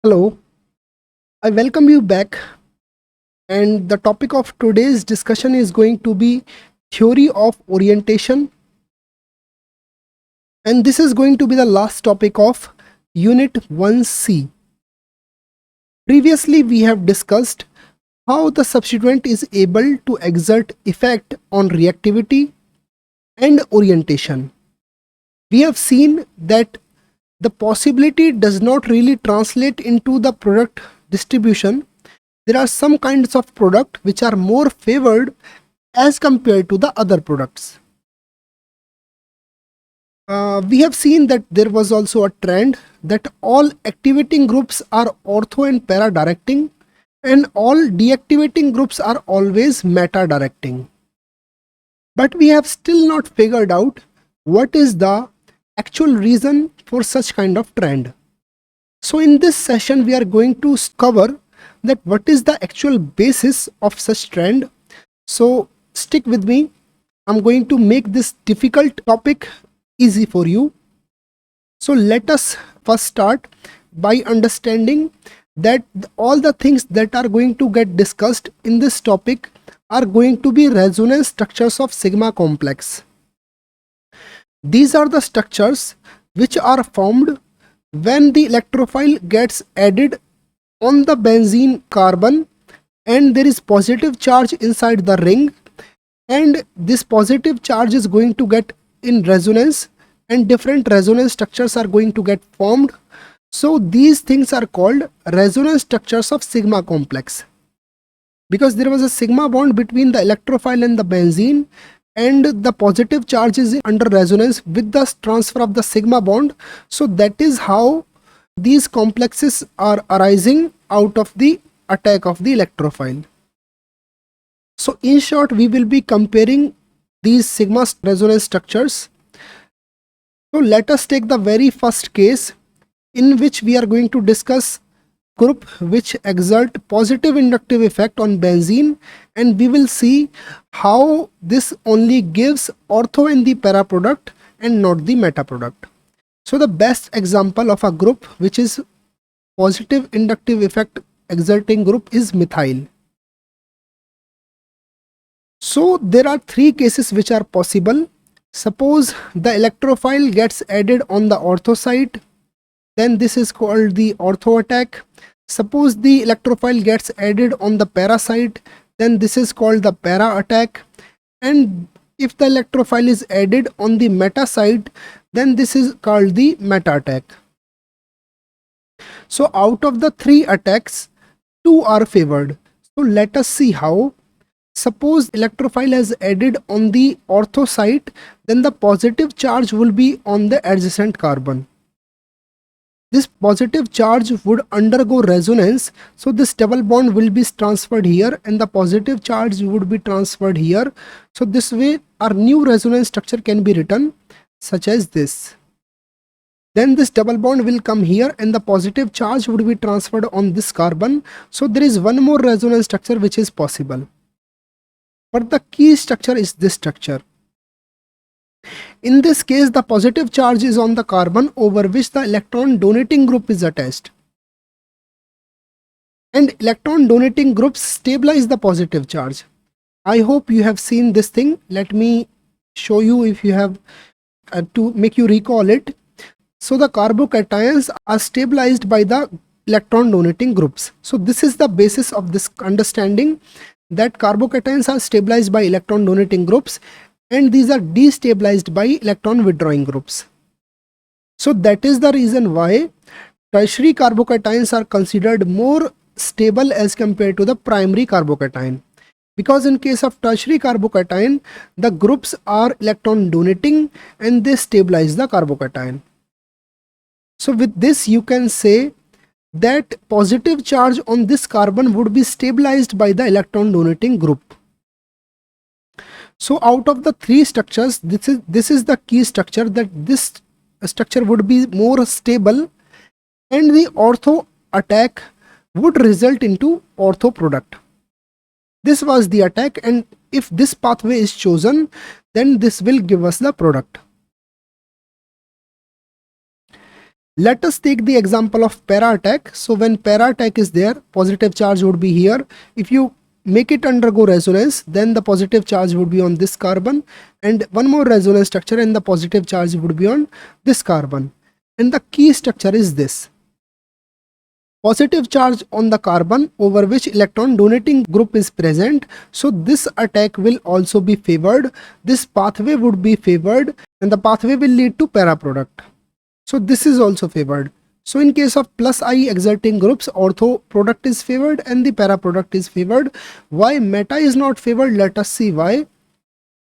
Hello, I welcome you back. And the topic of today's discussion is going to be theory of orientation. And this is going to be the last topic of Unit 1C. Previously, we have discussed how the substituent is able to exert effect on reactivity and orientation. We have seen that the possibility does not really translate into the product distribution. There are some kinds of product which are more favored as compared to the other products. We have seen that there was also a trend that all activating groups are ortho and para directing, and all deactivating groups are always meta directing. But we have still not figured out what is the actual reason for such kind of trend. So in this session, we are going to cover that what is the actual basis of such trend. So stick with me. I'm going to make this difficult topic easy for you. So let us first start by understanding that all the things that are going to get discussed in this topic are going to be resonance structures of sigma complex. These are the structures which are formed when the electrophile gets added on the benzene carbon and there is positive charge inside the ring, and this positive charge is going to get in resonance and different resonance structures are going to get formed. So these things are called resonance structures of sigma complex, because there was a sigma bond between the electrophile and the benzene, and the positive charge is under resonance with the transfer of the sigma bond. So that is how these complexes are arising out of the attack of the electrophile. So in short, we will be comparing these sigma resonance structures. So let us take the very first case in which we are going to discuss group which exert positive inductive effect on benzene, and we will see how this only gives ortho in the para product and not the meta product. So the best example of a group which is positive inductive effect exerting group is methyl. So there are three cases which are possible. Suppose the electrophile gets added on the ortho site, then this is called the ortho attack. Suppose the electrophile gets added on the para site, then this is called the para attack. And if the electrophile is added on the meta site, then this is called the meta attack. So out of the three attacks, two are favored. So let us see how. Suppose electrophile is added on the ortho site, then the positive charge will be on the adjacent carbon. This positive charge would undergo resonance, so this double bond will be transferred here and the positive charge would be transferred here. So this way our new resonance structure can be written such as this. Then this double bond will come here and the positive charge would be transferred on this carbon. So there is one more resonance structure which is possible. But the key structure is this structure. In this case, the positive charge is on the carbon over which the electron donating group is attached. And electron donating groups stabilize the positive charge. I hope you have seen this thing. Let me show you if you have to make you recall it. So the carbocations are stabilized by the electron donating groups. So this is the basis of this understanding, that carbocations are stabilized by electron donating groups and these are destabilized by electron withdrawing groups. So that is the reason why tertiary carbocations are considered more stable as compared to the primary carbocation. Because in case of tertiary carbocation, the groups are electron donating and they stabilize the carbocation. So with this you can say that positive charge on this carbon would be stabilized by the electron donating group. So out of the three structures, this is the key structure, that this structure would be more stable and the ortho attack would result into ortho product. This was the attack, and if this pathway is chosen, then this will give us the product. Let us take the example of para attack. So when para attack is there, positive charge would be here. If you make it undergo resonance, then the positive charge would be on this carbon, and one more resonance structure and the positive charge would be on this carbon. And the key structure is this: positive charge on the carbon over which electron donating group is present. So this attack will also be favored. This pathway would be favored, and the pathway will lead to para product. So this is also favored. So in case of plus I exerting groups, ortho product is favored and the para product is favored. Why meta is not favored? Let us see why.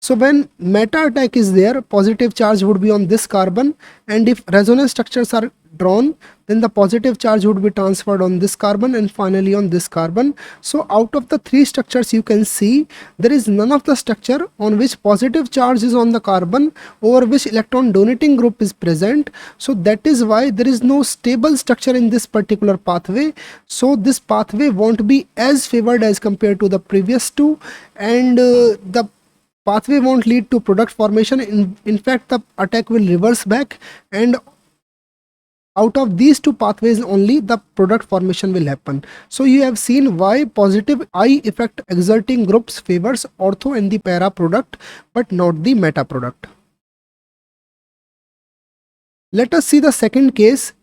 So when meta attack is there, positive charge would be on this carbon, and if resonance structures are drawn, then the positive charge would be transferred on this carbon and finally on this carbon. So out of the three structures you can see, there is none of the structure on which positive charge is on the carbon over which electron donating group is present. So that is why there is no stable structure in this particular pathway. So this pathway won't be as favored as compared to the previous two, and the pathway won't lead to product formation. In fact, the attack will reverse back, and out of these two pathways only the product formation will happen. So you have seen why positive I effect exerting groups favors ortho and the para product but not the meta product. Let us see the second case.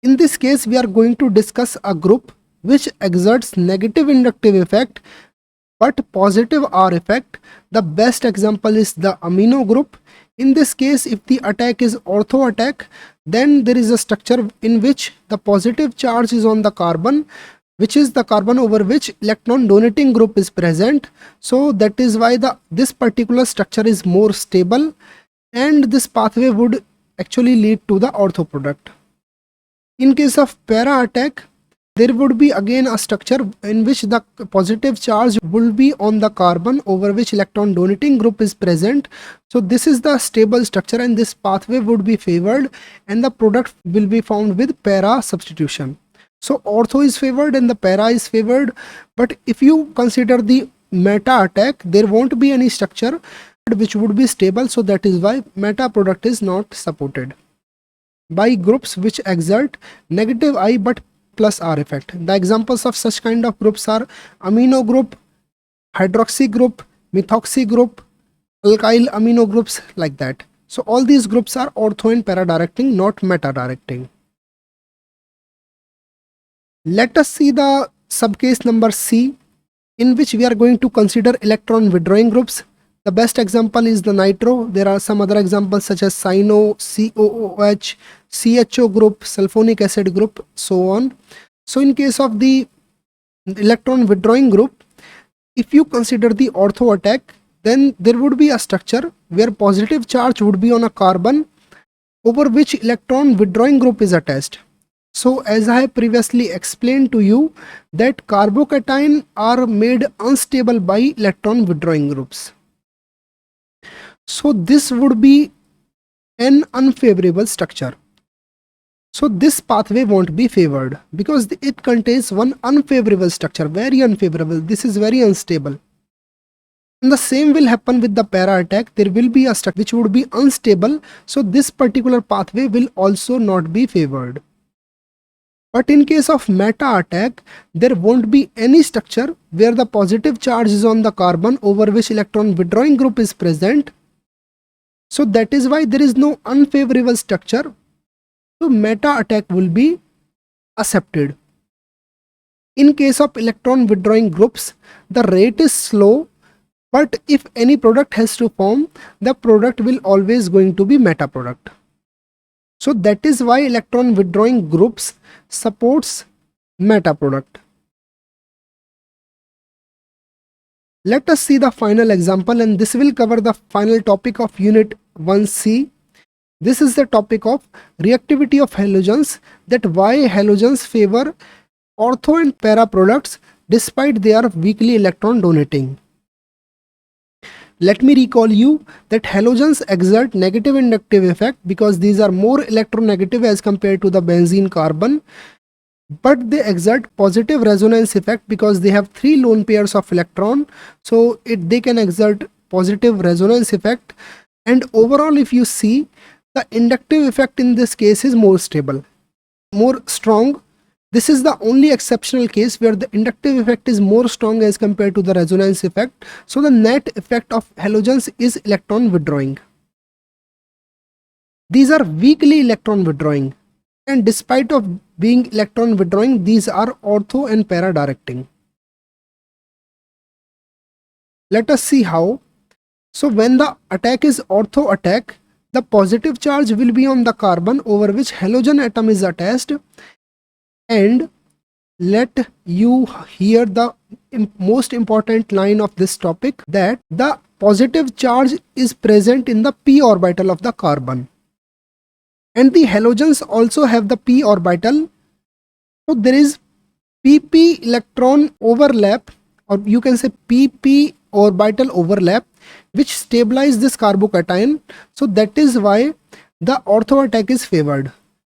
In this case we are going to discuss a group which exerts negative inductive effect but positive R effect. The best example is the amino group. In this case, if the attack is ortho attack, then there is a structure in which the positive charge is on the carbon, which is the carbon over which electron donating group is present. So that is why this particular structure is more stable, and this pathway would actually lead to the ortho product. In case of para attack, there would be again a structure in which the positive charge will be on the carbon over which electron donating group is present. So this is the stable structure, and this pathway would be favored and the product will be found with para substitution. So ortho is favored and the para is favored, but if you consider the meta attack, there won't be any structure which would be stable. So that is why meta product is not supported by groups which exert negative I but plus R effect. The examples of such kind of groups are amino group, hydroxy group, methoxy group, alkyl amino groups, like that. So all these groups are ortho and para directing, not meta directing. Let us see the subcase number C, in which we are going to consider electron withdrawing groups. The best example is the nitro. There are some other examples such as cyno, COOH, CHO group, sulfonic acid group, so on. So in case of the electron withdrawing group, if you consider the ortho attack, then there would be a structure where positive charge would be on a carbon over which electron withdrawing group is attached. So as I have previously explained to you that carbocation are made unstable by electron withdrawing groups. So this would be an unfavorable structure. So this pathway won't be favored because it contains one unfavorable structure, very unfavorable. This is very unstable. And the same will happen with the para attack. There will be a structure which would be unstable. So this particular pathway will also not be favored. But in case of meta attack, there won't be any structure where the positive charge is on the carbon over which electron withdrawing group is present. So that is why there is no unfavorable structure. So meta attack will be accepted. In case of electron withdrawing groups, the rate is slow, but if any product has to form, the product will always going to be meta product. So that is why electron withdrawing groups supports meta product. Let us see the final example, and this will cover the final topic of unit 1C. This is the topic of reactivity of halogens, that why halogens favor ortho and para products despite they are weakly electron donating. Let me recall you that halogens exert negative inductive effect because these are more electronegative as compared to the benzene carbon, but they exert positive resonance effect because they have 3 lone pairs of electron. So they can exert positive resonance effect, and overall if you see, the inductive effect in this case is more stable. more strong. This is the only exceptional case where the inductive effect is more strong as compared to the resonance effect. So the net effect of halogens is electron withdrawing. These are weakly electron withdrawing, and despite of being electron withdrawing, these are ortho and para directing. Let us see how. So when the attack is ortho attack, the positive charge will be on the carbon over which halogen atom is attached, and let you hear the most important line of this topic, that the positive charge is present in the p orbital of the carbon, and the halogens also have the p orbital. So there is pp electron overlap, or you can say pp orbital overlap, which stabilize this carbocation. So that is why the ortho attack is favored.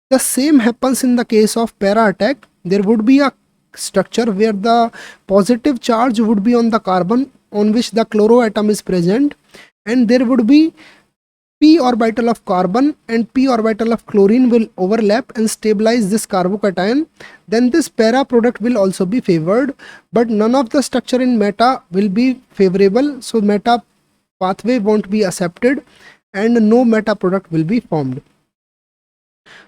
The same happens in the case of para attack. There would be a structure where the positive charge would be on the carbon on which the chloro atom is present, and there would be p orbital of carbon and p orbital of chlorine will overlap and stabilize this carbocation. Then this para product will also be favored, but none of the structure in meta will be favorable. So meta pathway won't be accepted and no meta product will be formed.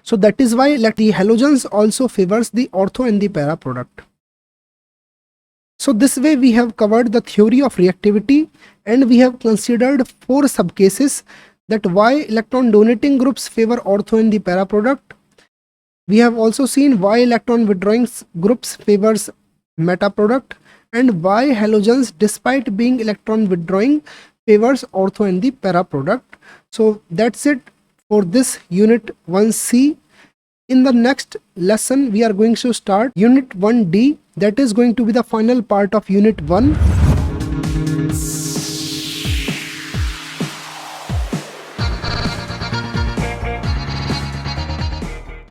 So that is why the halogens also favors the ortho and the para product. So this way we have covered the theory of reactivity, and we have considered 4 subcases, that why electron donating groups favor ortho and the para product. We have also seen why electron withdrawing groups favors meta product, and why halogens, despite being electron withdrawing, favors ortho and the para product. So that's it for this unit 1C. In the next lesson we are going to start unit 1D, that is going to be the final part of unit 1.